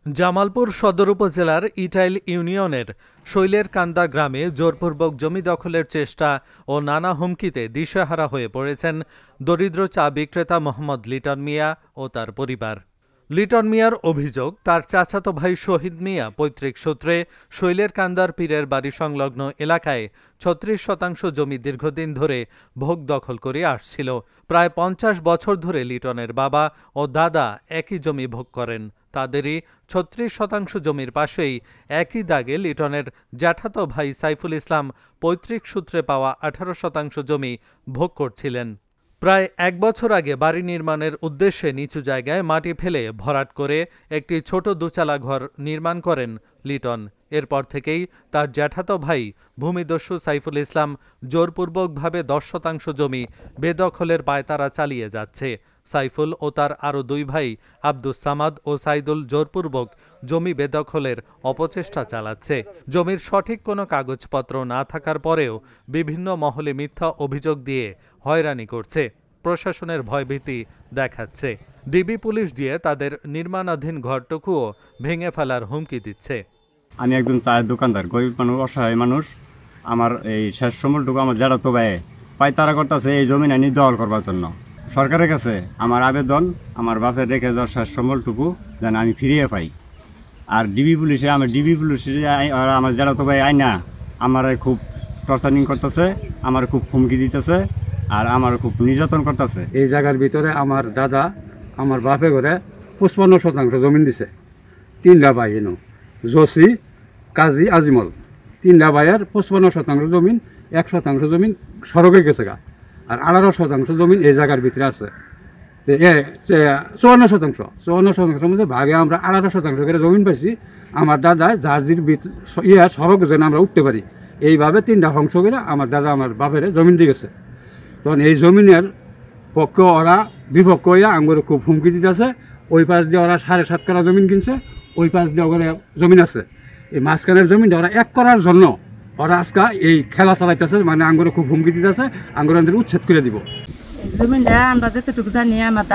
জামালপুর সদর উপজেলার ইটাইল ইউনিয়নের শৈলেরকান্দা গ্রামে জোরপূর্বক জমি দখলের চেষ্টা ও নানা হুমকিতে দিশেহারা হয়ে পড়েছেন দরিদ্র চা বিক্রেতা মোহাম্মদ লিটন মিয়া ও তার পরিবার। লিটন মিয়ার অভিযোগ, তার চাচাতো ভাই শহীদ মিয়া পৈতৃক সূত্রে শৈলেরকান্দার পীরের বাড়ি সংলগ্ন এলাকায় ৩৬% জমি দীর্ঘদিন ধরে ভোগ দখল করে আসছিল। প্রায় ৫০ বছর ধরে লিটনের বাবা ও দাদা একই জমি ভোগ করেন। তাদেরই ৩৬% জমির পাশেই একই দাগে লিটনের জ্যাঠাতো ভাই সাইফুল ইসলাম পৈতৃক সূত্রে পাওয়া ১৮% জমি ভোগ করছিলেন। প্রায় ১ বছর আগে বাড়ি নির্মাণের উদ্দেশ্যে নিচু জায়গায় মাটি ফেলে ভরাট করে একটি ছোট দোচালা ঘর নির্মাণ করেন লিটন। এরপর থেকেই তার জ্যাঠাতো ভাই ভূমিদস্যু সাইফুল ইসলাম জোরপূর্বকভাবে ১০% জমি বেদখলের পায়তারা চালিয়ে যাচ্ছে। সাইফুল ও তার আরও ২ ভাই আব্দুস সামাদ ও সাইদুল জোরপূর্বক জমি বেদখলের অপচেষ্টা চালাচ্ছে। জমির সঠিক কোনো কাগজপত্র না থাকার পরেও বিভিন্ন মহলে মিথ্যা অভিযোগ দিয়ে হয়রানি করছে, প্রশাসনের ভয়ভীতি দেখাচ্ছে। ডিবি পুলিশ দিয়ে তাদের নির্মাণাধীন ঘরটুকুও ভেঙে ফেলার হুমকি দিচ্ছে। আমি একজন চায়ের দোকানদার, গরিব মানুষ, অসহায় মানুষ। আমার এই শেষ সময়টুকু আমার জ্যাঠাতো ভাই পায়তারা করতেছে এই জমি আনি দখল করবার জন্য। সরকারের কাছে আমার আবেদন, আমার বাপের রেখে যাওয়ার শেষ সময়টুকু যেন আমি ফিরিয়ে পাই। আর ডিবি পুলিশে আমার জ্যাঠাতো ভাই আইনা আমার খুব টর্চারিং করতেছে, আমার খুব হুমকি দিতেছে, আর আমার খুব নির্যাতন করতেছে। এই জায়গার ভিতরে আমার দাদা আমার বাপে করে ৫৫% জমিন দিছে। 3টা ভাই এনো, জসি, কাজী, আজিমল, 3টা ভাইয়ের ৫৫% জমিন, 1% জমিন সড়কে গেছে গা, আর 18% জমিন এই জায়গার ভিতরে আছে। 54% মধ্যে ভাগে আমরা 18% করে জমিন পাইছি। আমার দাদা জার্জির সড়ক যেন আমরা উঠতে পারি, এইভাবে 3টা অংশ করে আমার দাদা আমার বাপের জমিন দিয়ে গেছে। তখন এই জমিনের পক্ষে ওরা বিপক্ষ হইয়া আমার খুব হুমকি দিতেছে। ওই পাশ দিয়ে ওরা 7.5 কাঠা জমিন কিনছে, ওই পাশ দিয়ে ওখানে জমিন আছে। এই মাঝখানের জমিনটা ওরা এক করার জন্য ওরা আজকে এই খেলা চালাইতেছে, মানে আঙ্গুরে খুব হুমকি দিতেছে, আঙ্গুর আমাদের উচ্ছেদ করে দিব। জমিনটা আমরা যতটুকু জানি আমার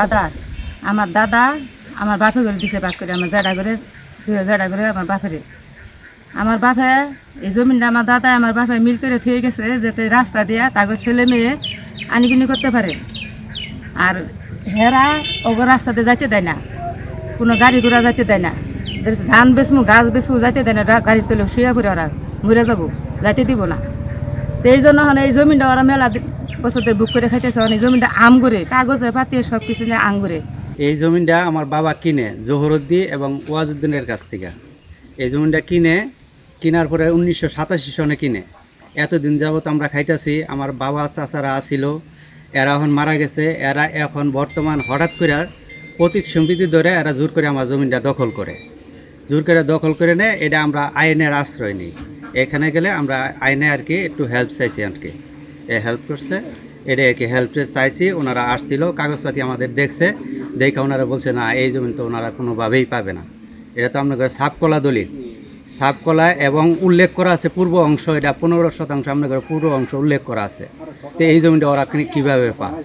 দাদা আমার বাপে করে দিছে, বাপ করে আমার জাডা করে আমার বাপেরে। আমার বাপে এই জমিনটা আমার দাদা আমার বাপে মিল করে থিয়ে গেছে, যাতে রাস্তা দিয়ে তাদের ছেলে মেয়ে আনিকিনি করতে পারে। আর হেরা ওগো রাস্তাতে যাইতে দেয় না, কোনো গাড়ি ঘোড়া যাইতে দেয় না। ধান বেচমু, গাছ বেচমু, যাইতে দেয় না। গাড়ির তলে শুয়ে পড়ে ওরা মরে যাবো, যাইতে দিব না। তো এই জন্য এই জমিনটা ওরা মেলা বছর বুক করে খাইতেছে। এই জমিনটা আম করে কাগজে পাতিয়ে সব কিছু নিয়ে আম করে। এই জমিনটা আমার বাবা কিনে জোহরউদ্দিন এবং ওয়াজউদ্দিনের কাছ থেকে। এই জমিনটা কেনার পরে 1987 সনে কিনে এতদিন যাবত আমরা খাইতেছি। আমার বাবা চাচারা আসিল, এরা এখন মারা গেছে। এরা এখন বর্তমান হঠাৎ করে প্রতীক সম্প্রীতি ধরে এরা জোর করে আমার জমিনটা দখল করে নেয়। এটা আমরা আইনের আশ্রয় নিই। এখানে গেলে আমরা আইনে আর কি একটু হেল্প চাইছি, আর কি হেল্প করছে, এটা আর কি হেল্প চাইছি। ওনারা আসছিল, কাগজপাতি আমাদের দেখছে, দেখে ওনারা বলছে না এই জমি তো ওনারা কোনোভাবেই পাবে না। এটা তো আপনার সাবকলা দলিল, সাবকলা এবং উল্লেখ করা আছে পূর্ব অংশ, এটা 15% আপনার পূর্ব অংশ উল্লেখ করা আছে। তো এই জমিটা ওরা কীভাবে পায়,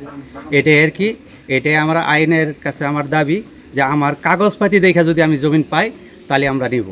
এটাই আর কি। এটাই আমরা আইনের কাছে আমার দাবি যে আমার কাগজপাতি দেখে যদি আমি জমিন পাই তাহলে আমরা নিব।